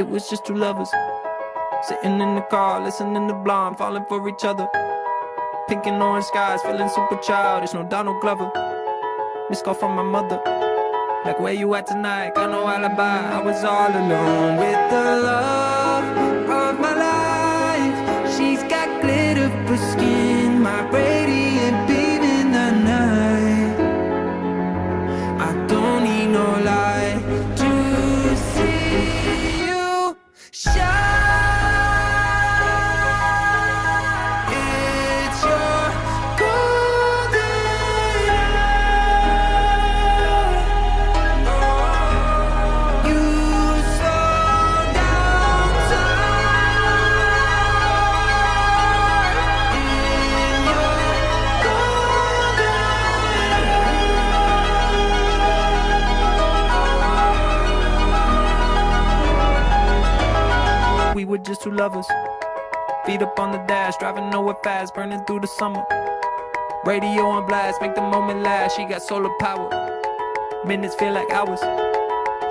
was just two lovers sitting in the car, listening to Blonde, falling for each other. Pink and orange skies, feeling super childish. No Donald Glover. Missed call from my mother. Like, where you at tonight? Got no alibi. I was all alone with the love of my life. She's got glitter for skin, my radiant beam in the night. I don't need no light to see you shine. It's your golden hour. You slow down time in your golden hour. We were just two lovers. Feet up on the dash, driving nowhere fast, burning through the summer. Radio on blast, make the moment last. She got solar power. Minutes feel like hours.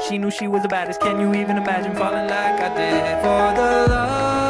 She knew she was the baddest. Can you even imagine falling like I did? For the love